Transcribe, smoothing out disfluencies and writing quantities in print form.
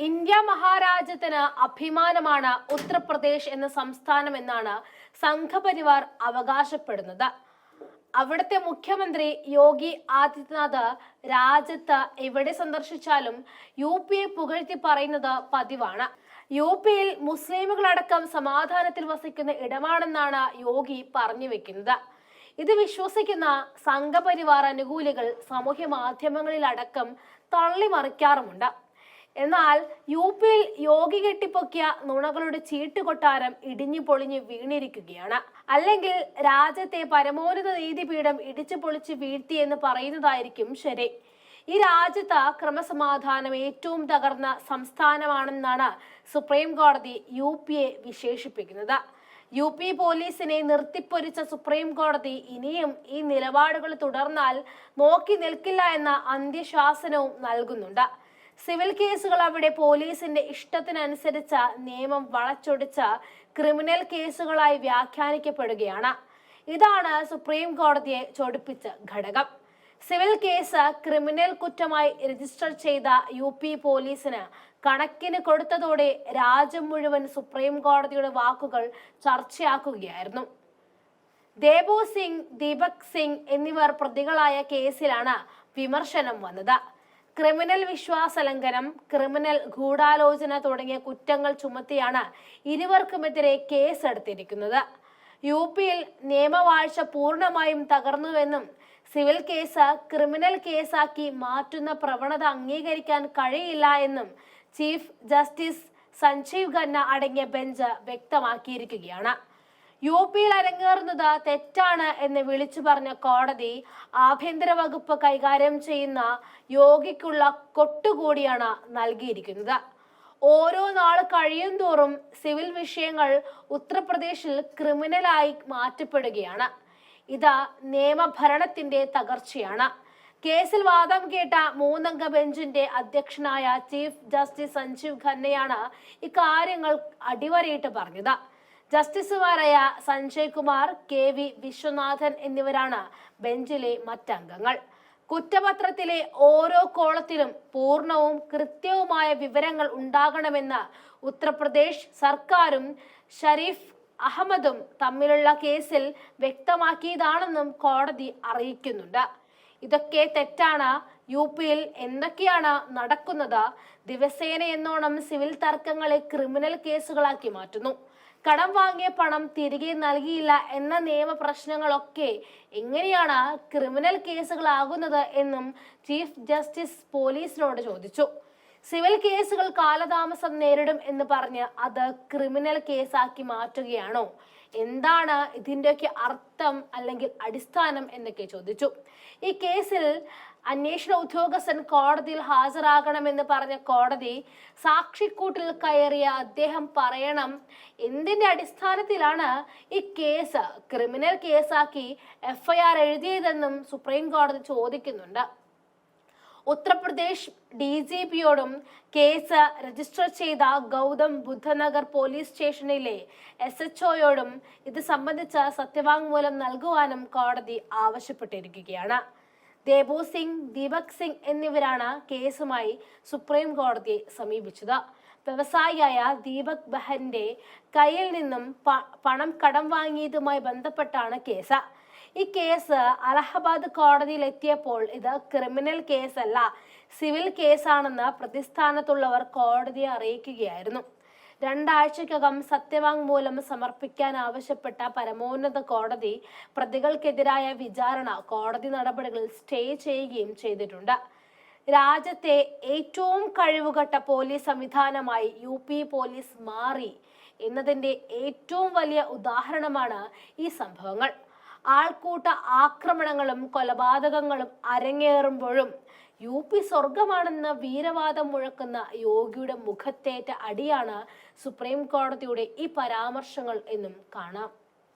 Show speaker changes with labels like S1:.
S1: India മഹാരാജ്യത്തിന് അഭിമാനമാണ് ഉത്തർപ്രദേശ് എന്ന സംസ്ഥാനം എന്നാണ് സംഘപരിവാർ അവകാശപ്പെടുന്നത്. അവിടുത്തെ മുഖ്യമന്ത്രി യോഗി ആദിത്യനാഥ് രാജ്യത്ത് എവിടെ സന്ദർശിച്ചാലും യുപിയെ പുകഴ്ത്തി പറയുന്നത് പതിവാണ്. യുപിയിൽ മുസ്ലിമുകളടക്കം സമാധാനത്തിൽ വസിക്കുന്ന ഇടമാണെന്നാണ് യോഗി പറഞ്ഞു വെക്കുന്നത്. ഇത് വിശ്വസിക്കുന്ന സംഘപരിവാർ അനുകൂലികൾ സാമൂഹ്യ മാധ്യമങ്ങളിലടക്കം തള്ളിമറിക്കാറുമുണ്ട്. എന്നാൽ യുപിയിൽ യോഗി കെട്ടിപ്പൊക്കിയ നുണകളുടെ ചീട്ടുകൊട്ടാരം ഇടിഞ്ഞു പൊളിഞ്ഞു വീണിരിക്കുകയാണ്. അല്ലെങ്കിൽ രാജ്യത്തെ പരമോന്നത നീതിപീഠം ഇടിച്ചു പൊളിച്ച് വീഴ്ത്തി എന്ന് പറയുന്നതായിരിക്കും ശരി. ഈ രാജ്യത്ത് ക്രമസമാധാനം ഏറ്റവും തകർന്ന സംസ്ഥാനമാണെന്നാണ് സുപ്രീം കോടതി യുപിയെ വിശേഷിപ്പിക്കുന്നത്. യുപി പോലീസിനെ നിർത്തിപ്പൊരിച്ച സുപ്രീം കോടതി ഇനിയും ഈ നിലപാടുകൾ തുടർന്നാൽ നോക്കി നിൽക്കില്ല എന്ന അന്ത്യശാസനവും നൽകുന്നുണ്ട്. സിവിൽ കേസുകൾ അവിടെ പോലീസിന്റെ ഇഷ്ടത്തിനനുസരിച്ച് നിയമം വളച്ചൊടിച്ച ക്രിമിനൽ കേസുകളായി വ്യാഖ്യാനിക്കപ്പെടുകയാണ്. ഇതാണ് സുപ്രീം കോടതിയെ ചൊടിപ്പിച്ച ഘടകം. സിവിൽ കേസ് ക്രിമിനൽ കുറ്റമായി രജിസ്റ്റർ ചെയ്ത യുപി പോലീസിന് കണക്കിന് കൊടുത്തതോടെ രാജ്യം മുഴുവൻ സുപ്രീം കോടതിയുടെ വാക്കുകൾ ചർച്ചയാക്കുകയായിരുന്നു. ദേബു സിംഗ്, ദീപക് സിംഗ് എന്നിവർ പ്രതികളായ കേസിലാണ് വിമർശനം വന്നത്. ക്രിമിനൽ വിശ്വാസലംഘനം, ക്രിമിനൽ ഗൂഢാലോചന തുടങ്ങിയ കുറ്റങ്ങൾ ചുമത്തിയാണ് ഇരുവർക്കുമെതിരെ കേസെടുത്തിരിക്കുന്നത്. യുപിയിൽ നിയമവാഴ്ച പൂർണ്ണമായും തകർന്നുവെന്നും സിവിൽ കേസ് ക്രിമിനൽ കേസാക്കി മാറ്റുന്ന പ്രവണത അംഗീകരിക്കാൻ കഴിയില്ല എന്നും ചീഫ് ജസ്റ്റിസ് സഞ്ജീവ് ഖന്ന അടങ്ങിയ ബെഞ്ച് വ്യക്തമാക്കിയിരിക്കുകയാണ്. യുപിയിൽ അരങ്ങേറുന്നത് തെറ്റാണ് എന്ന് വിളിച്ചു പറഞ്ഞ കോടതി ആഭ്യന്തര വകുപ്പ് കൈകാര്യം ചെയ്യുന്ന യോഗിക്കുള്ള കൊട്ടുകൂടിയാണ് നൽകിയിരിക്കുന്നത്. ഓരോ നാൾ കഴിയും തോറും സിവിൽ വിഷയങ്ങൾ ഉത്തർപ്രദേശിൽ ക്രിമിനലായി മാറ്റപ്പെടുകയാണ്. ഇത് നിയമഭരണത്തിന്റെ തകർച്ചയാണ്. കേസിൽ വാദം കേട്ട 3 അംഗ ബെഞ്ചിന്റെ അധ്യക്ഷനായ ചീഫ് ജസ്റ്റിസ് സഞ്ജീവ് ഖന്നയാണ് ഇക്കാര്യങ്ങൾ അടിവരയിട്ട് പറഞ്ഞത്. ജസ്റ്റിസുമാരായ സഞ്ജയ് കുമാർ, KV വിശ്വനാഥൻ എന്നിവരാണ് ബെഞ്ചിലെ മറ്റംഗങ്ങൾ. കുറ്റപത്രത്തിലെ ഓരോ കോളത്തിലും പൂർണ്ണവും കൃത്യവുമായ വിവരങ്ങൾ ഉണ്ടാകണമെന്ന് ഉത്തർപ്രദേശ് സർക്കാരും ഷരീഫ് അഹമ്മദും തമ്മിലുള്ള കേസിൽ വ്യക്തമാക്കിയതാണെന്നും കോടതി അറിയിക്കുന്നുണ്ട്. ഇതൊക്കെ തെറ്റാണ്. യുപിയിൽ എന്തൊക്കെയാണ് നടക്കുന്നത്? ദിവസേന എന്നോണം സിവിൽ തർക്കങ്ങളെ ക്രിമിനൽ കേസുകളാക്കി മാറ്റുന്നു. കടം വാങ്ങിയ പണം തിരികെ നൽകിയില്ല എന്ന നിയമ പ്രശ്നങ്ങളൊക്കെ എങ്ങനെയാണ് ക്രിമിനൽ കേസുകളാകുന്നത് എന്നും ചീഫ് ജസ്റ്റിസ് പോലീസിനോട് ചോദിച്ചു. സിവിൽ കേസുകൾ കാലതാമസം നേരിടും എന്ന് പറഞ്ഞ് അത് ക്രിമിനൽ കേസാക്കി മാറ്റുകയാണോ? എന്താണ് ഇതിന്റെയൊക്കെ അർത്ഥം അല്ലെങ്കിൽ അടിസ്ഥാനം എന്നൊക്കെ ചോദിച്ചു. ഈ കേസിൽ അന്വേഷണ ഉദ്യോഗസ്ഥൻ കോടതിയിൽ ഹാജരാകണമെന്ന് പറഞ്ഞ കോടതി സാക്ഷിക്കൂട്ടിൽ കയറിയ അദ്ദേഹം പറയണം എന്തിന്റെ അടിസ്ഥാനത്തിലാണ് ഈ കേസ് ക്രിമിനൽ കേസാക്കി FIR എഴുതിയതെന്നും സുപ്രീം കോടതി ചോദിക്കുന്നുണ്ട്. ഉത്തർപ്രദേശ് DGPയോടും കേസ് രജിസ്റ്റർ ചെയ്ത ഗൗതം ബുദ്ധനഗർ പോലീസ് സ്റ്റേഷനിലെ SHOയോടും ഇത് സംബന്ധിച്ച സത്യവാങ്മൂലം നൽകുവാനും കോടതി ആവശ്യപ്പെട്ടിരിക്കുകയാണ്. ദേബു സിംഗ്, ദീപക് സിംഗ് എന്നിവരാണ് കേസുമായി സുപ്രീം കോടതിയെ സമീപിച്ചത്. വ്യവസായിയായ ദീപക് ബഹന്റെ കയ്യിൽ നിന്നും പണം കടം വാങ്ങിയതുമായി ബന്ധപ്പെട്ടാണ് കേസ്. ഈ കേസ് അലഹബാദ് കോടതിയിൽ എത്തിയപ്പോൾ ഇത് ക്രിമിനൽ കേസല്ല, സിവിൽ കേസാണെന്ന് പ്രതിസ്ഥാനത്തുള്ളവർ കോടതിയെ അറിയിക്കുകയായിരുന്നു. 2 ആഴ്ചക്കകം സത്യവാങ്മൂലം സമർപ്പിക്കാൻ ആവശ്യപ്പെട്ട പരമോന്നത കോടതി പ്രതികൾക്കെതിരായ വിചാരണ കോടതി നടപടികൾ സ്റ്റേ ചെയ്യുകയും ചെയ്തിട്ടുണ്ട്. രാജ്യത്തെ ഏറ്റവും കഴിവുകെട്ട പോലീസ് സംവിധാനമായി യുപി പോലീസ് മാറി എന്നതിന്റെ ഏറ്റവും വലിയ ഉദാഹരണമാണ് ഈ സംഭവങ്ങൾ. ആൾക്കൂട്ട ആക്രമണങ്ങളും കൊലപാതകങ്ങളും അരങ്ങേറുമ്പോഴും യുപി സ്വർഗമാണെന്ന വീരവാദം മുഴക്കുന്ന യോഗിയുടെ മുഖത്തേറ്റ അടിയാണ് സുപ്രീം കോടതിയുടെ ഈ പരാമർശങ്ങൾ എന്നും കാണാം.